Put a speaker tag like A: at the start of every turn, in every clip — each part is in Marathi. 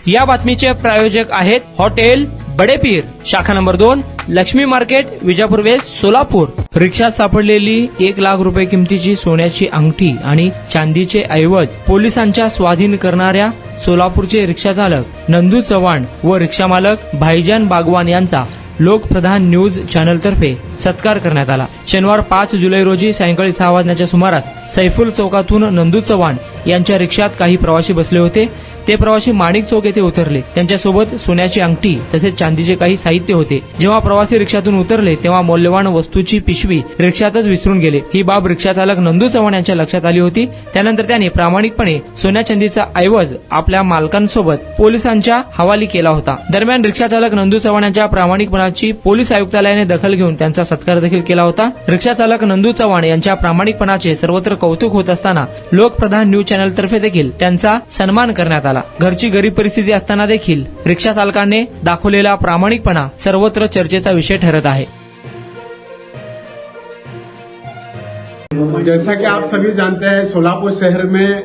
A: या बातमीचे प्रायोजक आहेत हॉटेल बडेपीर, शाखा number 2, Laxmi market, Vijapur west, Solapur. रिक्षात सापडलेली 1 लाख रुपये किमतीची सोन्याची अंगठी आणि चांदीचे ऐवज पोलिसांच्या स्वाधीन करणाऱ्या सोलापूरचे रिक्षा चालक नंदू चव्हाण व रिक्षा मालक भाईजान बागवान यांचा लोकप्रधान न्यूज चॅनल तर्फे सत्कार करण्यात आला। शनिवार 5 जुलै रोजी सायंकाळी 6 वाजण्याच्या सुमारास सैफुल चौकातून नंदू चव्हाण यांच्या रिक्षात काही प्रवासी बसले होते। ते प्रवासी माणिक चौक येथे उतरले। त्यांच्यासोबत सोन्याची अंगठी तसेच चांदीचे काही साहित्य होते। जेव्हा प्रवासी रिक्षातून उतरले तेव्हा मौल्यवान वस्तूची पिशवी रिक्षातच विसरून गेले। ही बाब रिक्षा चालक नंदू चव्हाण यांच्या लक्षात आली होती। त्यानंतर त्यांनी प्रामाणिकपणे सोन्या चांदीचा ऐवज आपल्या मालकांसोबत पोलिसांच्या हवाली केला होता। दरम्यान रिक्षा चालक नंदू चव्हाण यांच्या प्रामाणिकपणाची पोलीस आयुक्तालयाने दखल घेऊन त्यांचा सत्कार देखील केला होता। रिक्षा चालक नंदू चव्हाण यांच्या प्रामाणिकपणाचे सर्वत्र कौतुक होत असताना लोकप्रधान न्यूज चॅनल तर्फे देखील त्यांचा सन्मान करण्यात आला। घरची गरीब परिस्थिती असताना देखील रिक्षा चालकाने दाखवलेला प्रामाणिकपणा सर्वत्र चर्चेचा विषय ठरत आहे।
B: जैसा कि आप सभी जानते हैं, सोलापुर शहर में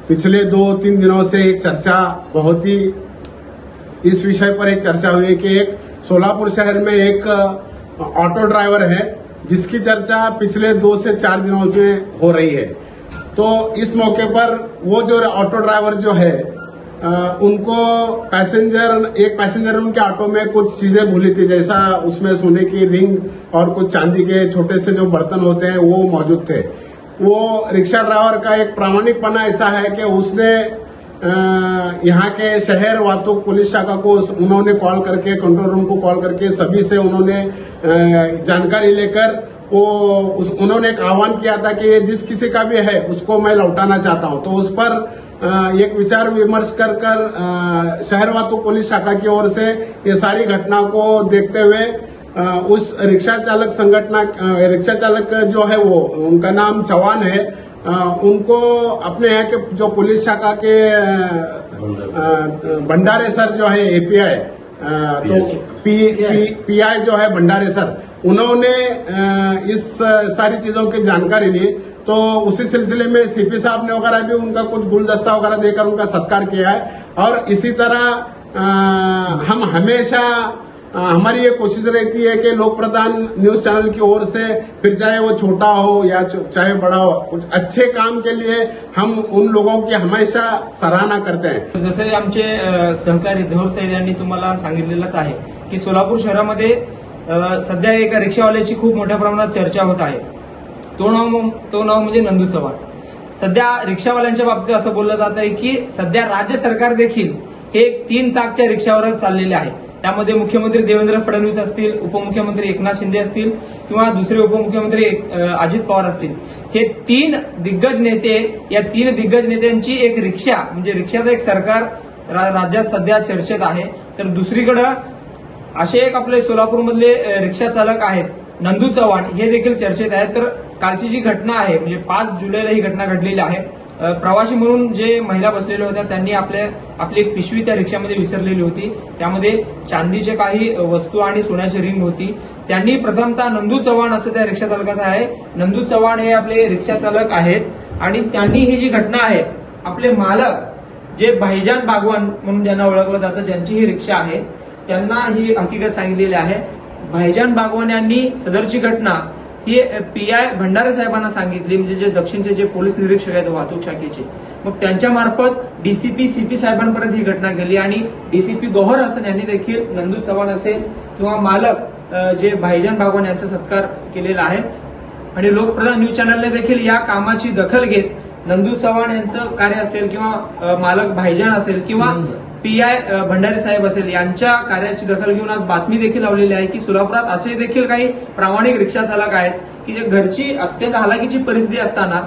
B: पिछले 2-3 दिनों से एक चर्चा बहुत ही इस विषय पर एक चर्चा हुई कि एक सोलापुर शहर में एक ऑटो ड्राइवर है जिसकी चर्चा पिछले 2 से 4 दिनों में हो रही है। तो इस मौके पर वो जो ऑटो ड्राइवर जो है उनको एक पैसेंजर उनके ऑटो में कुछ चीजें भूली थी, जैसा उसमें सोने की रिंग और कुछ चांदी के छोटे से जो बर्तन होते हैं वो मौजूद थे। वो रिक्शा ड्राइवर का एक प्रामाणिकपना ऐसा है कि उसने यहाँ के शहर वातुक पुलिस शाखा को उन्होंने कॉल करके, कंट्रोल रूम को कॉल करके सभी से उन्होंने जानकारी लेकर उन्होंने एक आह्वान किया था कि जिस किसी का भी है उसको मैं लौटाना चाहता हूं। तो उस पर एक विचार विमर्श कर शहर वातुक पुलिस शाखा की ओर से ये सारी घटना को देखते हुए उस रिक्शा चालक जो है वो उनका नाम चौहान है, उनको अपने यहाँ के जो पुलिस शाखा के भंडारे सर जो है एपीआई तो पीआई जो है भंडारे सर, उन्होंने इस सारी चीजों की जानकारी ली। तो उसी सिलसिले में सीपी साहब ने वगैरह भी उनका कुछ गुलदस्ता वगैरह देकर उनका सत्कार किया है। और इसी तरह हम हमेशा हमारी ये कोशिश रहती है कि लोकप्रधान न्यूज चैनल की ओर से फिर चाहे वो छोटा हो या चाहे बड़ा हो, कुछ अच्छे काम के लिए हम उन लोगों की हमेशा सराहना करते हैं।
A: जसे आमचे सहकारी झोर साहेब यांनी तुम्हाला सांगितलेलंच आहे की सोलापूर शहरामध्ये सध्या एका रिक्षावाल्याची खूप मोठ्या प्रमाणात चर्चा होत आहे। तो नाव म्हणजे नंदू चव्हाण। सध्या रिक्षावाल्यांच्या बाबतीत असं बोललं जात आहे की सध्या राज्य सरकार देखील हे 3 चाकच्या रिक्षावरच चाललेले आहे। त्यामध्ये मुख्यमंत्री देवेंद्र फडणवीस असतील, उपमुख्यमंत्री एकनाथ शिंदे असतील किंवा दुसरे उपमुख्यमंत्री अजित पवार असतील, हे 3 दिग्गज नेते, या 3 दिग्गज नेत्यांची एक रिक्षा म्हणजे रिक्षाचं एक सरकार राज्यात सध्या चर्चेत आहे। तर दुसरीकडे असे एक आपले सोलापूरमधले रिक्षा चालक आहेत नंदू चव्हाण, हे देखील चर्चेत आहेत। तर कालची जी घटना आहे म्हणजे 5 जुलैला ही घटना घडलेली आहे। प्रवासी म्हणून जे महिला बसलेल्या होत्या त्यांनी आपली एक पिशवी त्या रिक्षामध्ये विसरलेली होती। त्यामध्ये चांदीचे काही वस्तू आणि सोन्याची रिंग होती। त्यांनी प्रथमतः नंदू चव्हाण असं त्या रिक्षा चालकाचं आहे, नंदू चव्हाण हे आपले रिक्षा चालक आहेत आणि त्यांनी ही जी घटना आहे आपले मालक जे भाईजान बागवान म्हणून ज्यांना ओळखलं जातं, ज्यांची ही रिक्षा आहे, त्यांना ही हकीकत सांगितलेली आहे। भाईजान बागवान यांनी सदरची घटना ही पीआय भंडारे साहेबांना सांगितली, म्हणजे जे दक्षिणचे जे पोलीस निरीक्षक आहेत वाहतूक शाखेचे, मग त्यांच्या मार्फत डीसीपी सीपी साहेबांपर्यंत ही घटना गेली आणि डीसीपी गौहर हसन यांनी देखील नंदू चव्हाण असेल किंवा मालक जे भाईजान बागवान यांचा सत्कार केलेला आहे। आणि लोकप्रधान न्यूज चॅनलने देखील या कामाची दखल घेत नंदू चव्हाण यांचं कार्य असेल किंवा मालक भाईजान असेल किंवा पीआय भंडारे साहेब असेल यांच्या कार्याची दखल घेऊन आज बातमी देखील लावलेली आहे की सोलापुरात असे देखील काही प्रामाणिक रिक्षा चालक आहेत की जे घरची अत्यंत हालाकीची परिस्थिती असताना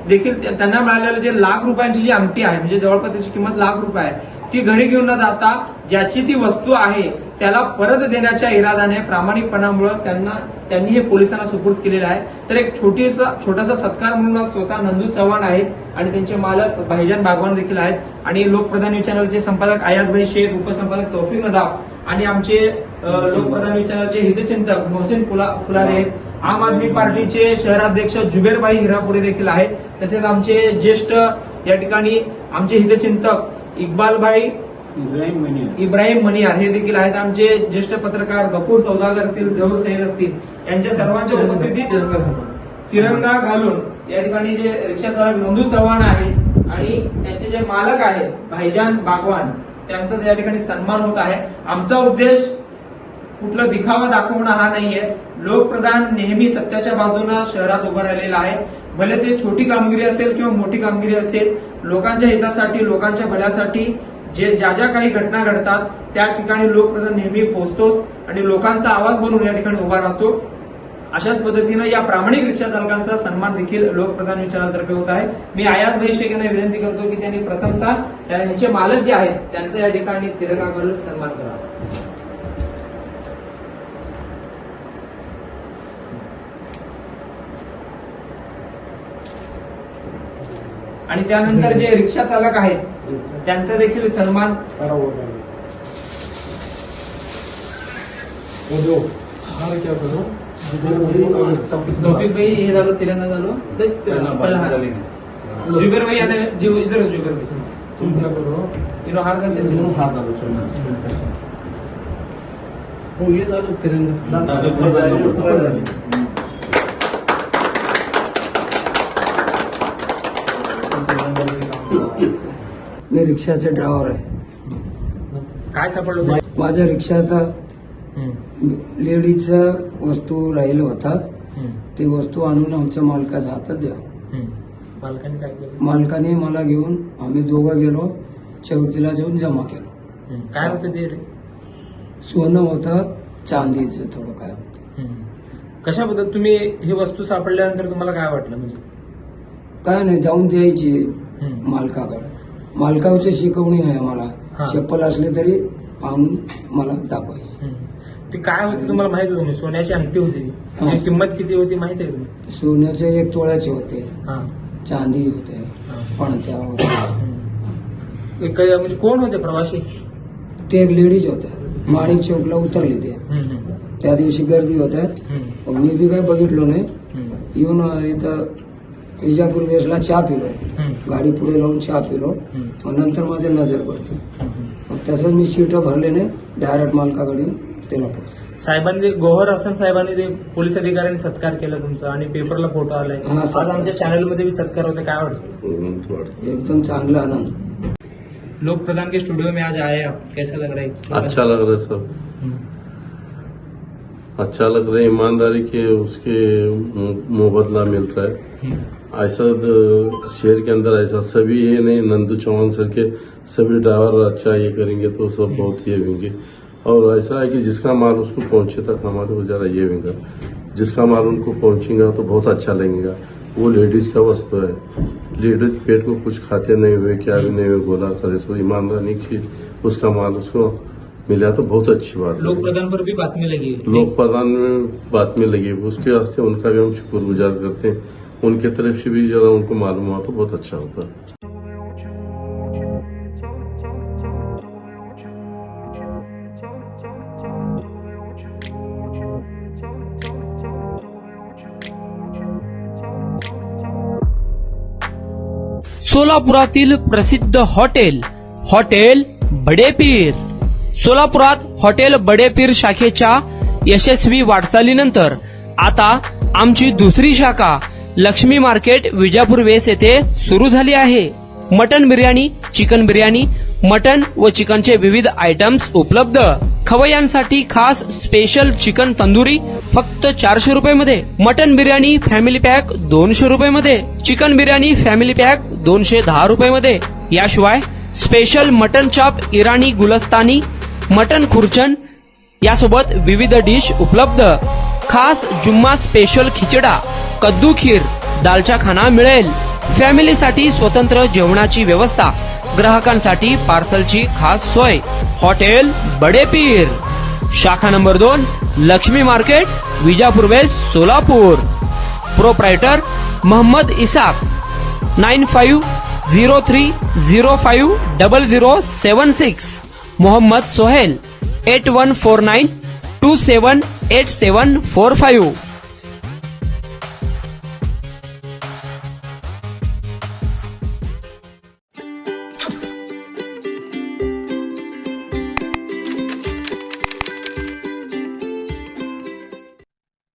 A: देखील त्यांना मिळालेलं जे लाख रुपयांची जी अंगठी आहे म्हणजे जवळपास त्याची किंमत लाख रुपये आहे, ती घरी घेऊन न जाता ज्याची ती वस्तू आहे त्याला परत देण्याच्या इराद्याने प्रामाणिकपणामुळे त्यांनी हे पोलिसांना सुपूर्द केलेलं आहे। तर एक छोटासा सत्कार म्हणून स्वतः नंदू चव्हाण आहेत आणि त्यांचे मालक भाईजान बागवान देखील आहेत। आणि लोकप्रधान न्यूज चॅनलचे संपादक अयाजभाई शेख, उपसंपादक तौफिक नदाफ आणि आमचे लोकप्रधान न्यूज चॅनलचे हितचिंतक मोहसिन फुलारे, आम आदमी पार्टीचे शहराध्यक्ष जुबेरभाई हिरापुरे देखील आहेत। तसेच आमचे ज्येष्ठ या ठिकाणी आमचे हितचिंतक इक्बालभाई इब्राहिम मनियार हे देखील आहेत. आमचे ज्येष्ठ पत्रकार गफूर सौदागर असतील, जहूर सईद असतील, यांच्या सर्वांच्या उपस्थितीत तिरंगा घालून या ठिकाणी जे रिक्षा चालक नंदू चव्हाण आहे आणि त्यांचे जे मालक आहेत भाईजान बागवान, त्यांचाच या ठिकाणी सन्मान होत आहे. आमचा उद्देश कुठला दिखावा दाखवणं हा नाहीये. लोकप्रधान नेहमी सत्याच्या बाजूने शहरात उभं राहिलेला आहे. भले ते छोटी कामगिरी असेल किंवा मोठी कामगिरी असेल, लोकांच्या हितासाठी, लोकांच्या भल्यासाठी ज्या काही घटना घडतात त्या ठिकाणी लोकप्रधान नेहमी पोहोचतोच आणि लोकांचा आवाज बनून या ठिकाणी उभा राहतो. अशाच पद्धतीनं या प्रामाणिक रिक्षा चालकांचा सन्मान देखील लोकप्रधान चॅनलतर्फे होत आहे. मी आयात भाई शेख यांना विनंती करतो की त्यांनी प्रथमतः यांचे मालक जे आहेत त्यांचा या ठिकाणी तिरंगा घालून सन्मान करावा. आणि त्यानंतर जे रिक्षा चालक आहेत त्यांचा देखील सन्मान. तौफिक भाई हे झालो, तिरंगा झालो, जुबेर भाई आता इधर जुबेर तीनों हार करते
C: हो ये झालं तिरंगा. मी रिक्षाचे ड्रायव्हर आहे.
A: काय सापडलं?
C: माझ्या रिक्षात लेडीजचं वस्तू राहिलं होता. ती वस्तू आणून आमच्या मालकाच्या हातात द्या.
A: मालकाने काय केलं?
C: मालकाने मला घेऊन आम्ही दोघं गेलो, चौकीला जाऊन जमा केलो.
A: काय होतं ते?
C: सोनं होतं, चांदीचं थोडं काय.
A: कशाबद्दल तुम्ही ही वस्तू सापडल्यानंतर तुम्हाला काय वाटलं? म्हणजे
C: काय नाही, जाऊन द्यायची मालकाकडे. मालकाची शिकवणी आहे मला. चप्पल असली तरी आणून मला दाखवायची.
A: ती काय होती तुम्हाला माहित होतं? सोन्याची अंगठी होती. त्याची किंमत किती होती माहिती आहे तुम्ही?
C: सोन्याचे 1 तोळ्याचे होते, चांदी होते, पणत्या होत्या.
A: म्हणजे कोण होते प्रवासी?
C: ते एक लेडीज होत्या. माणिक चौकला उतरले ते. त्या दिवशी गर्दी होत्या. मी बी काय बघितलो नाही. येऊन इथं विजापूर वेसला चहा पिलो. गाडी पुढे लावून चहा पिलो. मग नंतर माझी नजर पडली. मग तसंच मी सीट भरले नाही, डायरेक्ट मालकाकडे त्याला पोहोच.
A: साहेबांनी, गोहर हसन साहेबांनी ते पोलीस अधिकाऱ्यांनी सत्कार केला तुमचा आणि पेपरला फोटो आलाय. आज आमच्या चॅनलमध्ये भी सत्कार होते. काय वाटतं?
C: एकदम चांगला आनंद.
A: लोकप्रधान के स्टूडियो में आज आए आप, कैसा लग रहा है?
D: अच्छा लग रहा है सब. अच्छा लग रहा है. ईमानदारी के उसके मुबदला मिल रहा है. ऐसा शहर के अंदर ऐसा सभी ये नहीं, नंदू चौहान सर के सभी ड्राइवर अच्छा ये करेंगे तो सब बहुत ये होंगे. और ऐसा है कि जिसका माल उसको पहुंचे तक हमारे को जरा ये होगा. जिसका माल उनको पहुंचेगा तो बहुत अच्छा लगेगा. वो लेडीज का वस्तु है. लेडीज पेट को कुछ खाते नहीं हुए, क्या भी नहीं हुए, बोला करे सो ईमानदारी की उसका माल उसको मिला तो बहुत अच्छी बात है.
A: लोकप्रधान पर भी बातमी लगी.
D: लोकप्रधान में बातमी लगी, उसके वास्ते उनका भी हम शुक्रगुजार करते हैं. उनके तरफ से भी जरा उनको मालूम हुआ तो बहुत अच्छा होता.
E: सोलापुरातील प्रसिद्ध हॉटेल बडेपीर. सोलापुरात हॉटेल बडेपीर शाखेच्या यशस्वी वाटचालीनंतर आता आमची दुसरी शाखा लक्ष्मी मार्केट विजापूर वेस येथे सुरू झाली आहे. Mutton biryani, chicken biryani, mutton व चिकनचे विविध आयटम्स उपलब्ध. खवय्यांसाठी खास स्पेशल चिकन तंदुरी फक्त 400 रुपये मध्ये. मटन बिर्याणी फॅमिली पॅक 200 रुपये मध्ये. चिकन बिर्याणी फॅमिली पॅक 210 रुपये मध्ये. याशिवाय स्पेशल मटन चॉप, इराणी गुलस्तानी, मटन खुर्चन यासोबत विविध डिश उपलब्ध. खास जुम्मा स्पेशल खिचडा, कद्दू खीर, दालचा खाना मिळेल. फॅमिलीसाठी स्वतंत्र जेवणाची व्यवस्था, ग्राहकांसाठी पार्सलची खास सोय. हॉटेल बडेपीर, शाखा number 2, Laxmi market, Vijapur west, Solapur. Proprietor Mohammed Isaq. 9503050076. Mohammed Sohail. 8149278745.